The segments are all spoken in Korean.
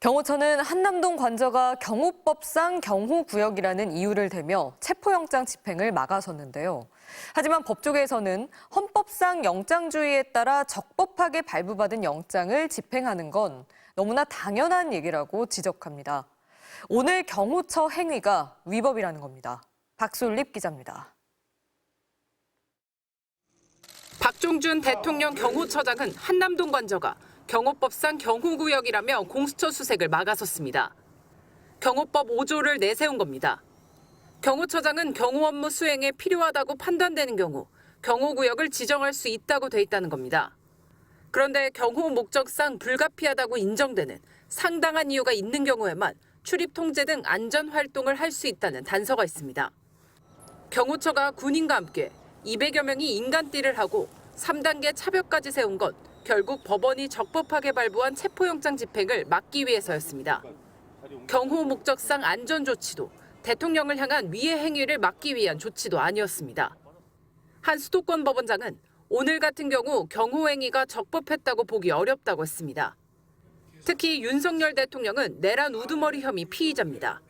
경호처는 한남동 관저가 경호법상 경호구역이라는 이유를 대며 체포영장 집행을 막아섰는데요. 하지만 법조계에서는 헌법상 영장주의에 따라 적법하게 발부받은 영장을 집행하는 건 너무나 당연한 얘기라고 지적합니다. 오늘 경호처 행위가 위법이라는 겁니다. 박솔립 기자입니다. 박종준 대통령 경호처장은 한남동 관저가 경호법상 경호구역이라며 공수처 수색을 막아섰습니다. 경호법 5조를 내세운 겁니다. 경호처장은 경호 업무 수행에 필요하다고 판단되는 경우 경호구역을 지정할 수 있다고 돼 있다는 겁니다. 그런데 경호 목적상 불가피하다고 인정되는 상당한 이유가 있는 경우에만 출입 통제 등 안전 활동을 할 수 있다는 단서가 있습니다. 경호처가 군인과 함께 200여 명이 인간띠를 하고 3단계 차벽까지 세운 건 결국 법원이 적법하게 발부한 체포영장 집행을 막기 위해서였습니다. 경호 목적상 안전 조치도 대통령을 향한 위해 행위를 막기 위한 조치도 아니었습니다. 한 수도권 법원장은 오늘 같은 경우 경호 행위가 적법했다고 보기 어렵다고 했습니다. 특히 윤석열 대통령은 내란 우두머리 혐의 피의자입니다.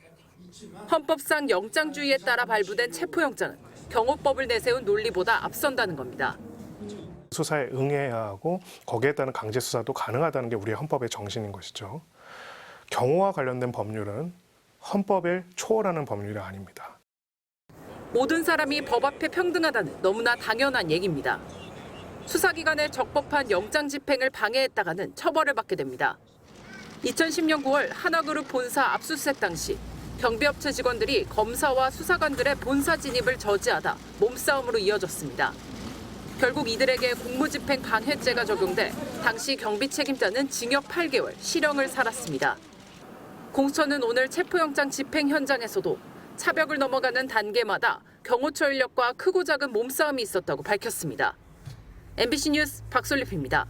헌법상 영장주의에 따라 발부된 체포영장은 경호법을 내세운 논리보다 앞선다는 겁니다. 수사에 응해야 하고 거기에 따른 강제 수사도 가능하다는 게 우리의 헌법의 정신인 것이죠. 경호와 관련된 법률은 헌법을 초월하는 법률이 아닙니다. 모든 사람이 법 앞에 평등하다는 너무나 당연한 얘기입니다. 수사기관의 적법한 영장 집행을 방해했다가는 처벌을 받게 됩니다. 2010년 9월 하나그룹 본사 압수수색 당시 경비업체 직원들이 검사와 수사관들의 본사 진입을 저지하다 몸싸움으로 이어졌습니다. 결국 이들에게 공무집행 방해죄가 적용돼 당시 경비 책임자는 징역 8개월, 실형을 살았습니다. 공수처는 오늘 체포영장 집행 현장에서도 차벽을 넘어가는 단계마다 경호처 인력과 크고 작은 몸싸움이 있었다고 밝혔습니다. MBC 뉴스 박솔립입니다.